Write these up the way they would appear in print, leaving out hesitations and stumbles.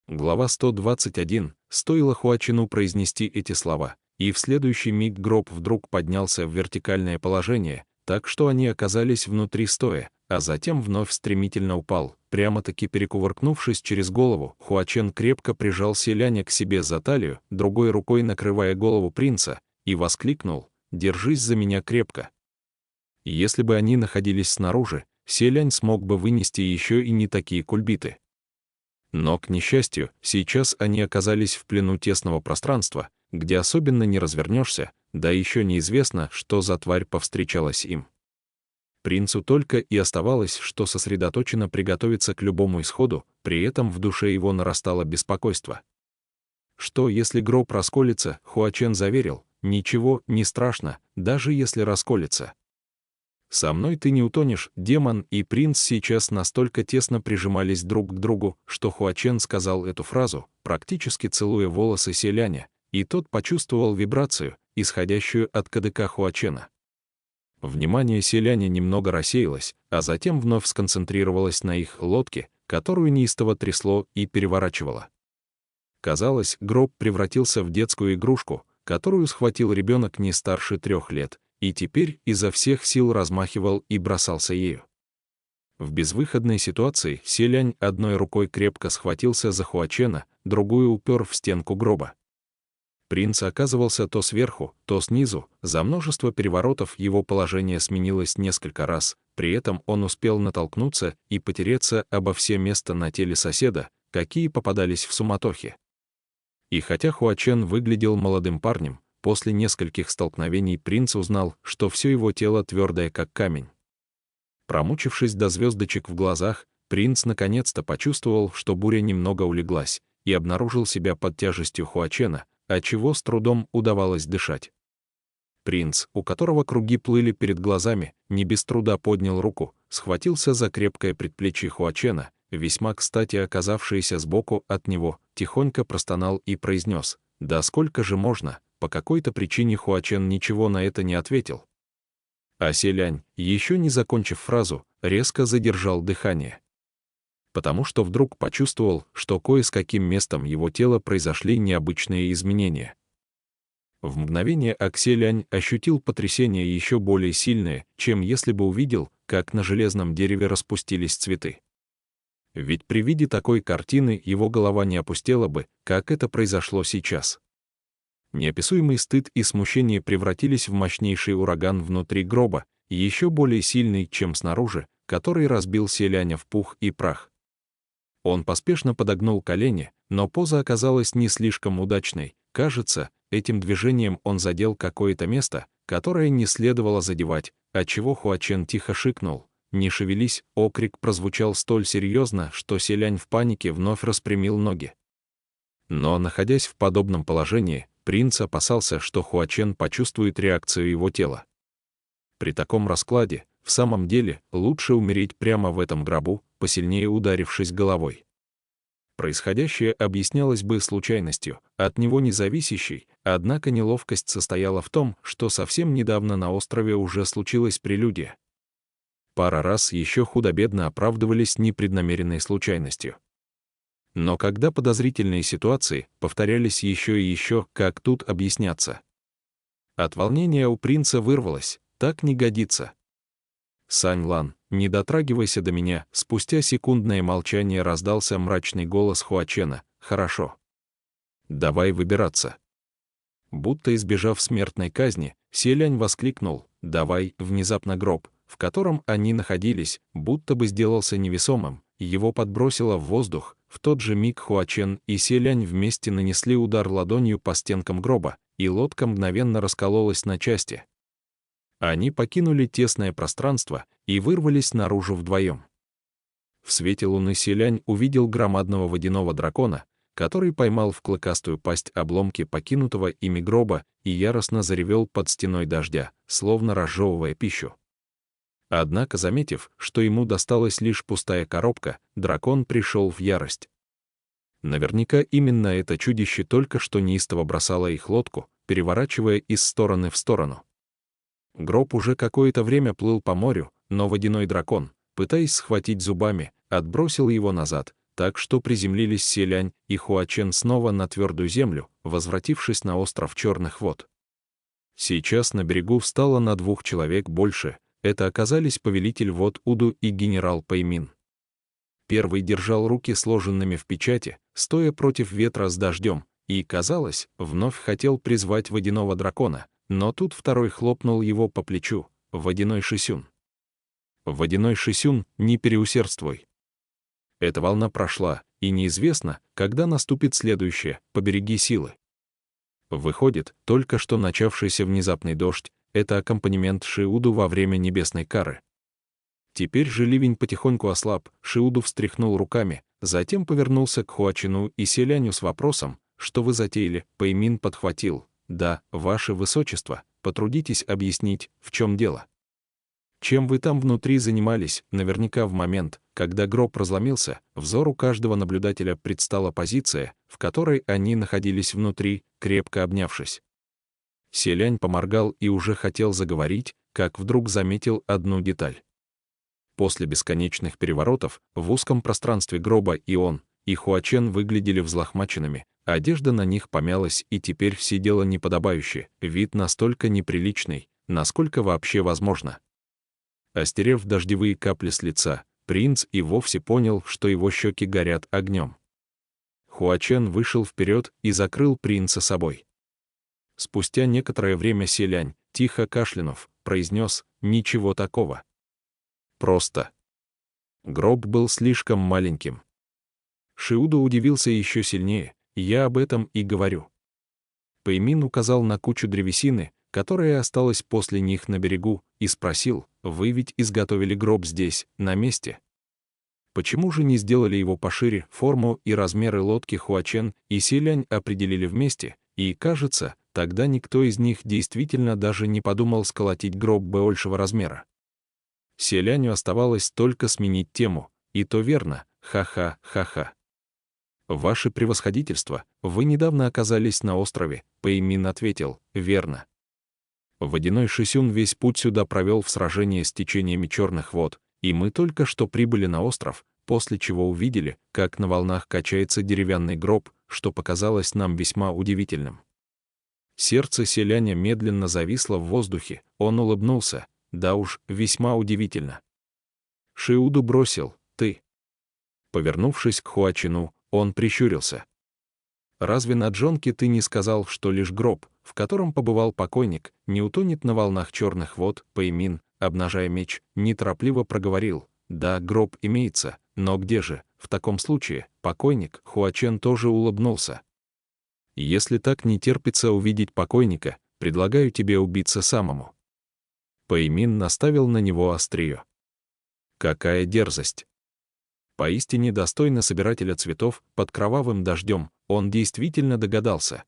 Глава 121. Стоило Хуачену произнести эти слова, и в следующий миг гроб вдруг поднялся в вертикальное положение, так что они оказались внутри стоя, а затем вновь стремительно упал. Прямо-таки перекувыркнувшись через голову, Хуачен крепко прижал селяня к себе за талию, другой рукой накрывая голову принца, и воскликнул: «Держись за меня крепко». Если бы они находились снаружи, селянь смог бы вынести еще и не такие кульбиты. Но, к несчастью, сейчас они оказались в плену тесного пространства, где особенно не развернешься, да еще неизвестно, что за тварь повстречалась им. Принцу только и оставалось, что сосредоточенно приготовиться к любому исходу, при этом в душе его нарастало беспокойство. Что, если гроб расколется? Хуачен заверил: «Ничего, не страшно, даже если расколется. Со мной ты не утонешь». Демон и принц сейчас настолько тесно прижимались друг к другу, что Хуачен сказал эту фразу, практически целуя волосы селяня, и тот почувствовал вибрацию, исходящую от кадыка Хуачена. Внимание селяня немного рассеялось, а затем вновь сконцентрировалось на их лодке, которую неистово трясло и переворачивало. Казалось, гроб превратился в детскую игрушку, которую схватил ребенок не старше 3 лет, и теперь изо всех сил размахивал и бросался ею. В безвыходной ситуации селянь одной рукой крепко схватился за Хуачена, другую упер в стенку гроба. Принц оказывался то сверху, то снизу, за множество переворотов его положение сменилось несколько раз, при этом он успел натолкнуться и потереться обо все места на теле соседа, какие попадались в суматохе. И хотя Хуачен выглядел молодым парнем, после нескольких столкновений принц узнал, что все его тело твердое, как камень. Промучившись до звездочек в глазах, принц наконец-то почувствовал, что буря немного улеглась, и обнаружил себя под тяжестью Хуачена, отчего с трудом удавалось дышать. Принц, у которого круги плыли перед глазами, не без труда поднял руку, схватился за крепкое предплечье Хуачена, весьма кстати оказавшееся сбоку от него, тихонько простонал и произнес: «Да сколько же можно?» По какой-то причине Хуачен ничего на это не ответил. А селянь, еще не закончив фразу, резко задержал дыхание. Потому что вдруг почувствовал, что кое с каким местом его тела произошли необычные изменения. В мгновение Селянь ощутил потрясение еще более сильное, чем если бы увидел, как на железном дереве распустились цветы. Ведь при виде такой картины его голова не опустела бы, как это произошло сейчас. Неописуемый стыд и смущение превратились в мощнейший ураган внутри гроба, еще более сильный, чем снаружи, который разбил селяня в пух и прах. Он поспешно подогнул колени, но поза оказалась не слишком удачной. Кажется, этим движением он задел какое-то место, которое не следовало задевать, отчего Хуачен тихо шикнул: «Не шевелись!» Окрик прозвучал столь серьезно, что селянь в панике вновь распрямил ноги. Но, находясь в подобном положении, принц опасался, что Хуачен почувствует реакцию его тела. При таком раскладе, в самом деле, лучше умереть прямо в этом гробу, посильнее ударившись головой. Происходящее объяснялось бы случайностью, от него не зависящей, однако неловкость состояла в том, что совсем недавно на острове уже случилась прелюдия. Пара раз еще худо-бедно оправдывались непреднамеренной случайностью. Но когда подозрительные ситуации повторялись еще и еще, как тут объясняться? От волнения у принца вырвалось: «Так не годится». «Сань Лан, не дотрагивайся до меня», спустя секундное молчание раздался мрачный голос Хуачена: «Хорошо. Давай выбираться». Будто избежав смертной казни, селянь воскликнул: «Давай!» Внезапно гроб, в котором они находились, будто бы сделался невесомым, его подбросило в воздух. В тот же миг Хуачен и селянь вместе нанесли удар ладонью по стенкам гроба, и лодка мгновенно раскололась на части. Они покинули тесное пространство и вырвались наружу вдвоем. В свете луны селянь увидел громадного водяного дракона, который поймал в клыкастую пасть обломки покинутого ими гроба и яростно заревел под стеной дождя, словно разжевывая пищу. Однако, заметив, что ему досталась лишь пустая коробка, дракон пришел в ярость. Наверняка именно это чудище только что неистово бросало их лодку, переворачивая из стороны в сторону. Гроб уже какое-то время плыл по морю, но водяной дракон, пытаясь схватить зубами, отбросил его назад, так что приземлились Селянь и Хуачен снова на твердую землю, возвратившись на остров Черных вод. Сейчас на берегу встало на 2 человек больше, это оказались повелитель вод Уду и генерал Пэймин. Первый держал руки сложенными в печати, стоя против ветра с дождем, и, казалось, вновь хотел призвать водяного дракона, но тут второй хлопнул его по плечу: «Водяной Шисюн! Водяной Шисюн, не переусердствуй!» Эта волна прошла, и неизвестно, когда наступит следующая, побереги силы. Выходит, только что начавшийся внезапный дождь — это аккомпанемент Шиуду во время небесной кары. Теперь же ливень потихоньку ослаб, Шиуду встряхнул руками, затем повернулся к Хуачину и Селяню с вопросом: «Что вы затеяли?» Пэймин подхватил: «Да, ваше высочество, потрудитесь объяснить, в чем дело. Чем вы там внутри занимались?» Наверняка в момент, когда гроб разломился, взору каждого наблюдателя предстала позиция, в которой они находились внутри, крепко обнявшись. Селянь поморгал и уже хотел заговорить, как вдруг заметил одну деталь. После бесконечных переворотов в узком пространстве гроба и он, и Хуачен выглядели взлохмаченными, одежда на них помялась и теперь сидела неподобающе, вид настолько неприличный, насколько вообще возможно. Остерев дождевые капли с лица, принц и вовсе понял, что его щеки горят огнем. Хуачен вышел вперед и закрыл принца собой. Спустя некоторое время Селянь, тихо кашлянув, произнес: «Ничего такого. Просто гроб был слишком маленьким». Шиуду удивился еще сильнее: «Я об этом и говорю». Пэймин указал на кучу древесины, которая осталась после них на берегу, и спросил: «Вы ведь изготовили гроб здесь, на месте? Почему же не сделали его пошире?» Форму и размеры лодки Хуачен и Селянь определили вместе, и, кажется, тогда никто из них действительно даже не подумал сколотить гроб большего размера. Селяню оставалось только сменить тему: «И то верно, ха-ха, ха-ха». «Ваше превосходительство, вы недавно оказались на острове», — Пэймин ответил: «Верно. Водяной Шисюн весь путь сюда провел в сражении с течениями Черных вод, и мы только что прибыли на остров, после чего увидели, как на волнах качается деревянный гроб, что показалось нам весьма удивительным». Сердце Селяня медленно зависло в воздухе, он улыбнулся: «Да уж, весьма удивительно». Шиуду бросил: «Ты». Повернувшись к Хуачину, он прищурился: «Разве на джонке ты не сказал, что лишь гроб, в котором побывал покойник, не утонет на волнах Черных вод?» Пэймин, обнажая меч, неторопливо проговорил: «Да, гроб имеется, но где же, в таком случае, покойник?» Хуачен тоже улыбнулся: «Если так не терпится увидеть покойника, предлагаю тебе убиться самому». Пэймин наставил на него острие. «Какая дерзость! Поистине достойно собирателя цветов под кровавым дождем, он действительно догадался».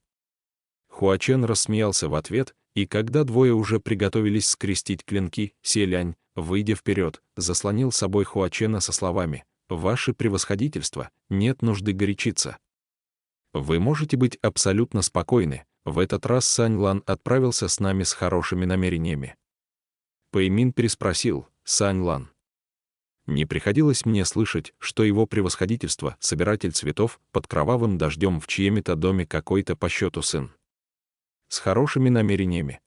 Хуачен рассмеялся в ответ, и когда двое уже приготовились скрестить клинки, Селянь, выйдя вперед, заслонил собой Хуачена со словами: «Ваше превосходительство, нет нужды горячиться. Вы можете быть абсолютно спокойны, в этот раз Сань Лан отправился с нами с хорошими намерениями». Пэймин переспросил: «Сань Лан? Не приходилось мне слышать, что его превосходительство, собиратель цветов, под кровавым дождем в чьем-то доме какой-то по счету сын? С хорошими намерениями.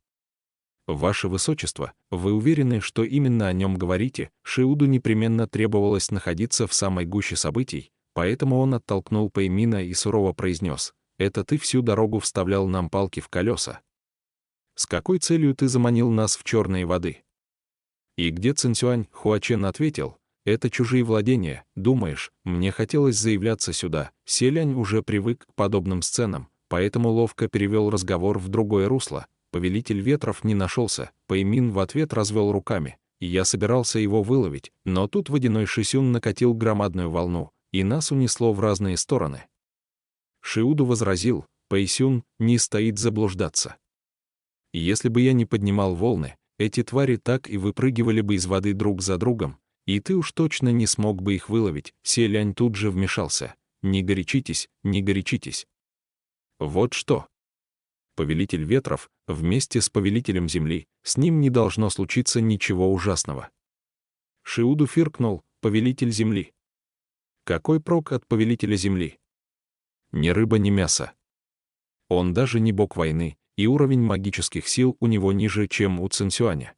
Ваше высочество, вы уверены, что именно о нем говорите?» Шиуду непременно требовалось находиться в самой гуще событий, поэтому он оттолкнул Пэймина и сурово произнес: «Это ты всю дорогу вставлял нам палки в колеса? С какой целью ты заманил нас в черные воды? И где Цинцюань?» Хуачен ответил: «Это чужие владения, думаешь, мне хотелось заявляться сюда?» Селянь уже привык к подобным сценам, поэтому ловко перевел разговор в другое русло. Повелитель ветров не нашелся. Пэймин в ответ развел руками: «Я собирался его выловить, но тут водяной Шисюн накатил громадную волну, и нас унесло в разные стороны». Шиуду возразил: «Пэйсюн, не стоит заблуждаться. Если бы я не поднимал волны, эти твари так и выпрыгивали бы из воды друг за другом, и ты уж точно не смог бы их выловить». Селянь тут же вмешался: «Не горячитесь, не горячитесь. Вот что. Повелитель ветров, вместе с повелителем земли, с ним не должно случиться ничего ужасного». Шиуду фыркнул: «Повелитель земли? Какой прок от повелителя земли? Ни рыба, ни мясо. Он даже не бог войны, и уровень магических сил у него ниже, чем у Цинсюаня.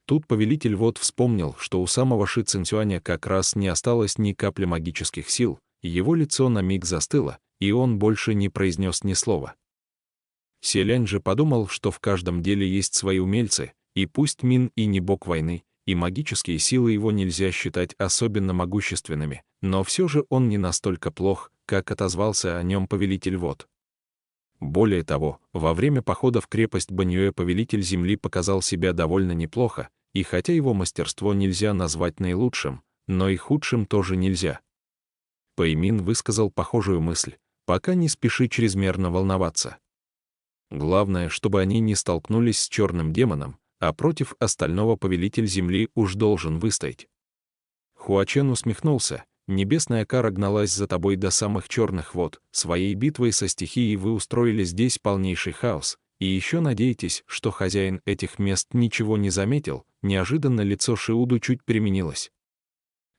Тут повелитель вод вспомнил, что у самого Ши Цинсюаня как раз не осталось ни капли магических сил, его лицо на миг застыло, и он больше не произнес ни слова. Селянь же подумал, что в каждом деле есть свои умельцы, и пусть Мин и не бог войны, и магические силы его нельзя считать особенно могущественными, но все же он не настолько плох, как отозвался о нем повелитель вод. Более того, во время похода в крепость Баньюэ повелитель земли показал себя довольно неплохо, и хотя его мастерство нельзя назвать наилучшим, но и худшим тоже нельзя. Пэймин высказал похожую мысль: пока не спеши чрезмерно волноваться. Главное, чтобы они не столкнулись с черным демоном, а против остального повелитель земли уж должен выстоять. Хуачен усмехнулся: небесная кара гналась за тобой до самых черных вод, своей битвой со стихией вы устроили здесь полнейший хаос, и еще надеетесь, что хозяин этих мест ничего не заметил. Неожиданно лицо Шиуду чуть переменилось.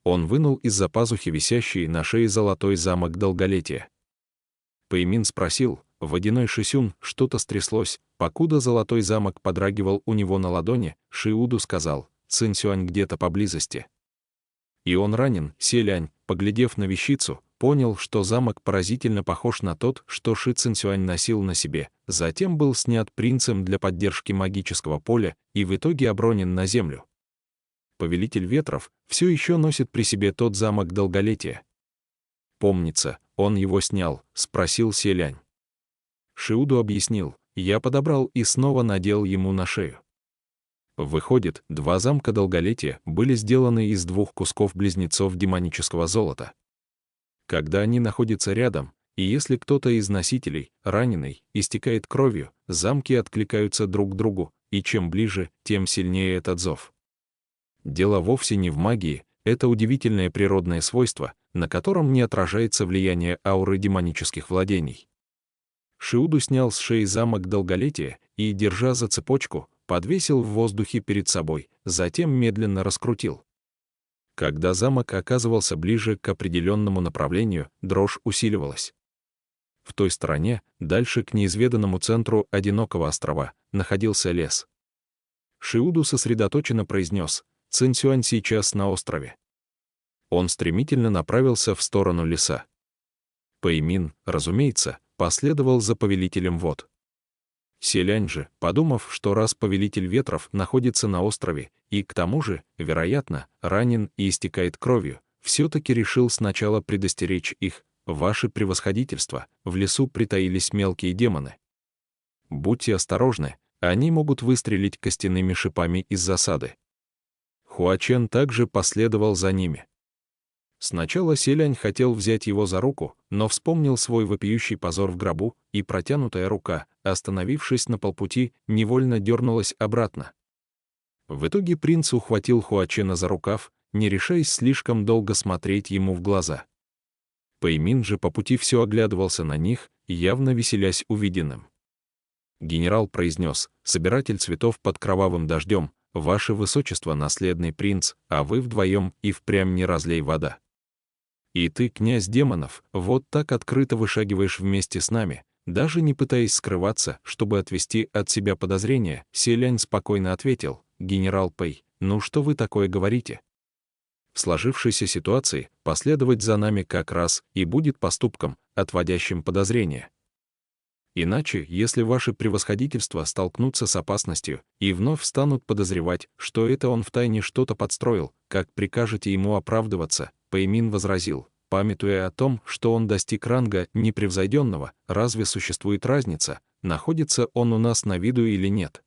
Он вынул из-за пазухи висящий на шее золотой замок долголетия. Пэймин спросил: водяной Шисюн, что-то стряслось? Покуда золотой замок подрагивал у него на ладони, Шиуду сказал: Цинсюань где-то поблизости. И он ранен. Селянь, поглядев на вещицу, понял, что замок поразительно похож на тот, что Ши Цинсюань носил на себе, затем был снят принцем для поддержки магического поля и в итоге обронен на землю. Повелитель ветров все еще носит при себе тот замок долголетия. Помнится, он его снял, спросил Селянь. Шиуду объяснил: я подобрал и снова надел ему на шею. Выходит, два замка долголетия были сделаны из двух кусков близнецов демонического золота. Когда они находятся рядом, и если кто-то из носителей, раненый, истекает кровью, замки откликаются друг к другу, и чем ближе, тем сильнее этот зов. Дело вовсе не в магии, это удивительное природное свойство, на котором не отражается влияние ауры демонических владений. Шиуду снял с шеи замок долголетия и, держа за цепочку, подвесил в воздухе перед собой, затем медленно раскрутил. Когда замок оказывался ближе к определенному направлению, дрожь усиливалась. В той стороне, дальше к неизведанному центру одинокого острова, находился лес. Шиуду сосредоточенно произнес: Цинсюань сейчас на острове. Он стремительно направился в сторону леса. Пэймин, разумеется, последовал за повелителем вод. Селянь же, подумав, что раз повелитель ветров находится на острове и, к тому же, вероятно, ранен и истекает кровью, все-таки решил сначала предостеречь их: ваше превосходительство, в лесу притаились мелкие демоны. Будьте осторожны, они могут выстрелить костяными шипами из засады. Хуачен также последовал за ними. Сначала Селянь хотел взять его за руку, но вспомнил свой вопиющий позор в гробу, и протянутая рука, остановившись на полпути, невольно дернулась обратно. В итоге принц ухватил Хуачена за рукав, не решаясь слишком долго смотреть ему в глаза. Пэймин же по пути все оглядывался на них, явно веселясь увиденным. Генерал произнес: собиратель цветов под кровавым дождем, ваше высочество наследный принц, а вы вдвоем и впрямь не разлей вода. И ты, князь демонов, вот так открыто вышагиваешь вместе с нами, даже не пытаясь скрываться, чтобы отвести от себя подозрения. Селянь спокойно ответил: генерал Пэй, ну что вы такое говорите? В сложившейся ситуации последовать за нами как раз и будет поступком, отводящим подозрения. Иначе, если ваше превосходительство столкнутся с опасностью и вновь станут подозревать, что это он втайне что-то подстроил, как прикажете ему оправдываться? Пэймин возразил, памятуя о том, что он достиг ранга непревзойденного: разве существует разница, находится он у нас на виду или нет?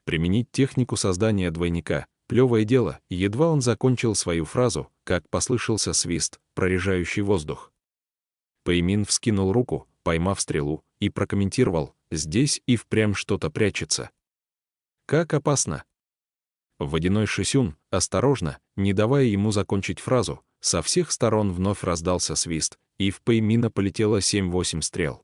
Применить технику создания двойника — плевое дело. Едва он закончил свою фразу, как послышался свист, прорежающий воздух. Пэймин вскинул руку, поймав стрелу, и прокомментировал: здесь и впрямь что-то прячется. Как опасно! Водяной Шисюн, осторожно, не давая ему закончить фразу, со всех сторон вновь раздался свист, и в Пэймина полетело 7-8 стрел.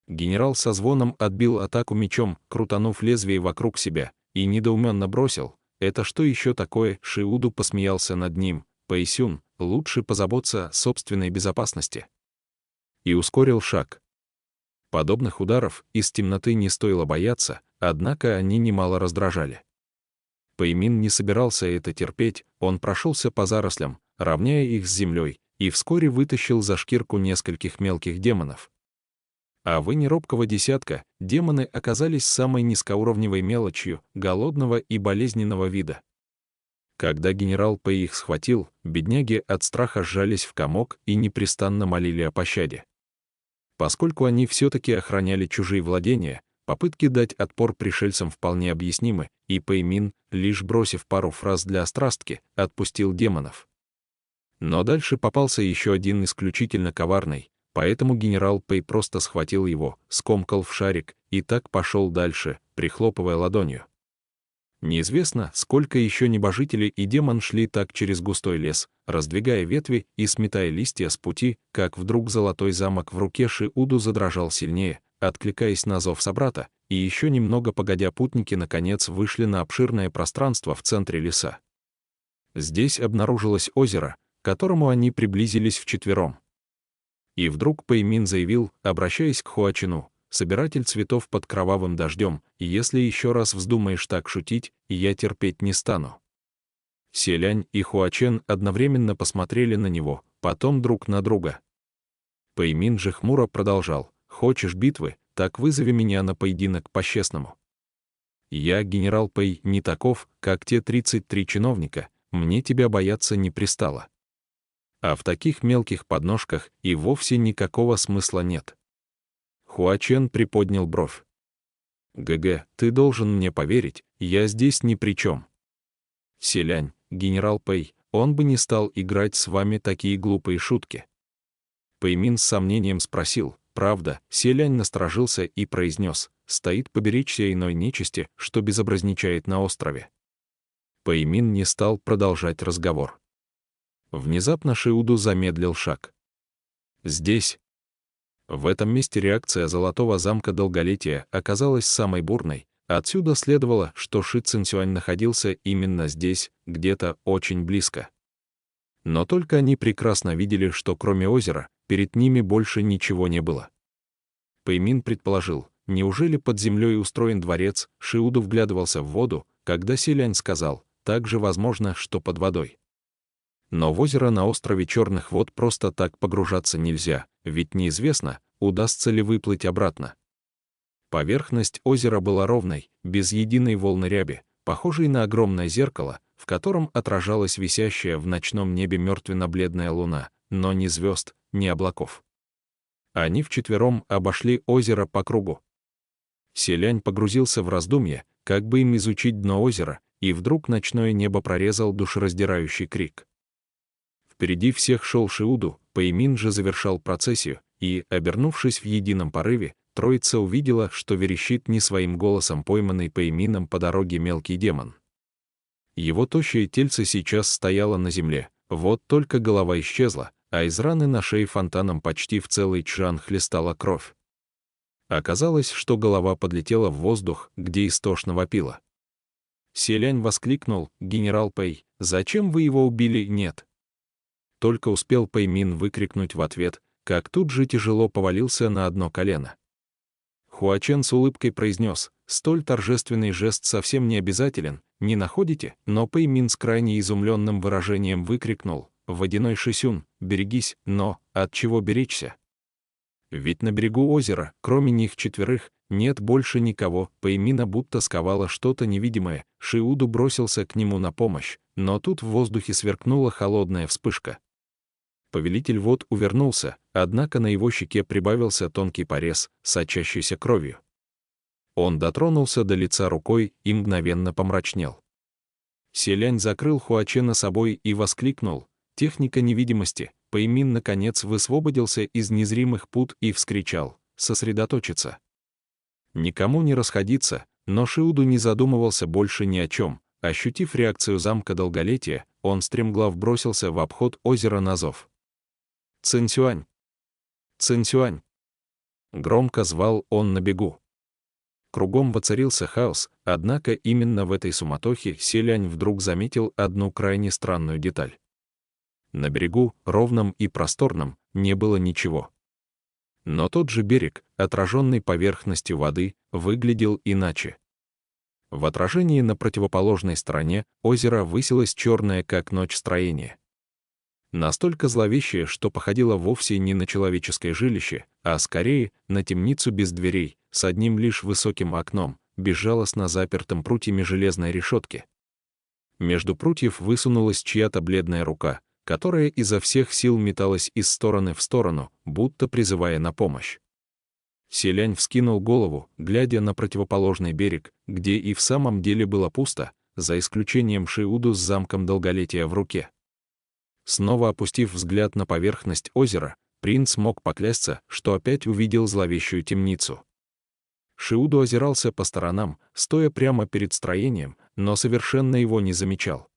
Генерал со звоном отбил атаку мечом, крутанув лезвие вокруг себя, и недоуменно бросил: это что еще такое? Шиуду посмеялся над ним: Пэйсюн, лучше позаботься о собственной безопасности. И ускорил шаг. Подобных ударов из темноты не стоило бояться, однако они немало раздражали. Пэймин не собирался это терпеть, он прошелся по зарослям, равняя их с землей, и вскоре вытащил за шкирку нескольких мелких демонов. А в неробкого десятка демоны оказались самой низкоуровневой мелочью, голодного и болезненного вида. Когда генерал Пэй их схватил, бедняги от страха сжались в комок и непрестанно молили о пощаде. Поскольку они все-таки охраняли чужие владения, попытки дать отпор пришельцам вполне объяснимы, и Пэймин, лишь бросив пару фраз для острастки, отпустил демонов. Но дальше попался еще один исключительно коварный, поэтому генерал Пэй просто схватил его, скомкал в шарик и так пошел дальше, прихлопывая ладонью. Неизвестно, сколько еще небожителей и демон шли так через густой лес, раздвигая ветви и сметая листья с пути, как вдруг золотой замок в руке Шиуду задрожал сильнее, откликаясь на зов собрата, и еще немного погодя путники наконец вышли на обширное пространство в центре леса. Здесь обнаружилось озеро, к которому они приблизились вчетвером. И вдруг Пэймин заявил, обращаясь к Хуачину: «Собиратель цветов под кровавым дождем, и если еще раз вздумаешь так шутить, я терпеть не стану». Селянь и Хуачен одновременно посмотрели на него, потом друг на друга. Пэймин же хмуро продолжал: «Хочешь битвы, так вызови меня на поединок по-честному. Я, генерал Пэй, не таков, как те 33 чиновника, мне тебя бояться не пристало. А в таких мелких подножках и вовсе никакого смысла нет». Хуачен приподнял бровь. «ГГ, ты должен мне поверить, я здесь ни при чем». Селянь, генерал Пэй, он бы не стал играть с вами такие глупые шутки. Пэймин с сомнением спросил: «Правда?» Селянь насторожился и произнес: «Стоит поберечься иной нечисти, что безобразничает на острове». Пэймин не стал продолжать разговор. Внезапно Шиуду замедлил шаг. Здесь. В этом месте реакция Золотого замка Долголетия оказалась самой бурной. Отсюда следовало, что Ши Цинсюань находился именно здесь, где-то очень близко. Но только они прекрасно видели, что кроме озера, перед ними больше ничего не было. Пэймин предположил, неужели под землей устроен дворец. Шиуду вглядывался в воду, когда Селянь сказал: «Также возможно, что под водой». Но в озеро на острове Черных вод просто так погружаться нельзя, ведь неизвестно, удастся ли выплыть обратно. Поверхность озера была ровной, без единой волны ряби, похожей на огромное зеркало, в котором отражалась висящая в ночном небе мертвенно-бледная луна, но ни звезд, ни облаков. Они вчетвером обошли озеро по кругу. Селянь погрузился в раздумье, как бы им изучить дно озера, и вдруг ночное небо прорезал душераздирающий крик. Впереди всех шел Шиуду, Пэймин же завершал процессию, и, обернувшись в едином порыве, троица увидела, что верещит не своим голосом пойманный Пэймином по дороге мелкий демон. Его тощее тельце сейчас стояло на земле, вот только голова исчезла, а из раны на шее фонтаном почти в целый чжан хлестала кровь. Оказалось, что голова подлетела в воздух, где истошно вопила. Селянь воскликнул: «Генерал Пэй, зачем вы его убили?» «Нет». Только успел Пэймин выкрикнуть в ответ, как тут же тяжело повалился на одно колено. Хуачен с улыбкой произнес: «Столь торжественный жест совсем не обязателен, не находите?» Но Пэймин с крайне изумленным выражением выкрикнул: «Водяной Шисюн, берегись!» Но от чего беречься? Ведь на берегу озера, кроме них четверых, нет больше никого. Пэймина будто сковало что-то невидимое. Шиуду бросился к нему на помощь, но тут в воздухе сверкнула холодная вспышка. Повелитель вод увернулся, однако на его щеке прибавился тонкий порез, сочащийся кровью. Он дотронулся до лица рукой и мгновенно помрачнел. Селянь закрыл Хуачена собой и воскликнул: «Техника невидимости!» Пэймин наконец высвободился из незримых пут и вскричал: «Сосредоточиться!» Никому не расходиться, но Шиуду не задумывался больше ни о чем. Ощутив реакцию замка Долголетия, он стремглав бросился в обход озера на зов. «Цинсюань! Цинсюань!» Громко звал он на бегу. Кругом воцарился хаос, однако именно в этой суматохе Селянь вдруг заметил одну крайне странную деталь. На берегу, ровном и просторном, не было ничего. Но тот же берег, отраженный поверхностью воды, выглядел иначе. В отражении на противоположной стороне озера высилось черное, как ночь, строение. Настолько зловещее, что походило вовсе не на человеческое жилище, а скорее на темницу без дверей, с одним лишь высоким окном, безжалостно запертым прутьями железной решетки. Между прутьев высунулась чья-то бледная рука, которая изо всех сил металась из стороны в сторону, будто призывая на помощь. Селянь вскинул голову, глядя на противоположный берег, где и в самом деле было пусто, за исключением Шиуду с замком долголетия в руке. Снова опустив взгляд на поверхность озера, принц мог поклясться, что опять увидел зловещую темницу. Шиуду озирался по сторонам, стоя прямо перед строением, но совершенно его не замечал.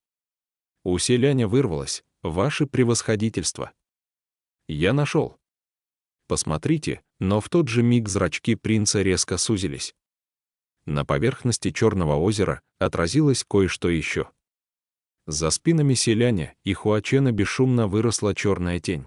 У селяня вырвалось: «Ваше превосходительство! Я нашел!» Посмотрите, но в тот же миг зрачки принца резко сузились. На поверхности Черного озера отразилось кое-что еще. За спинами селяня и Хуачена бесшумно выросла черная тень.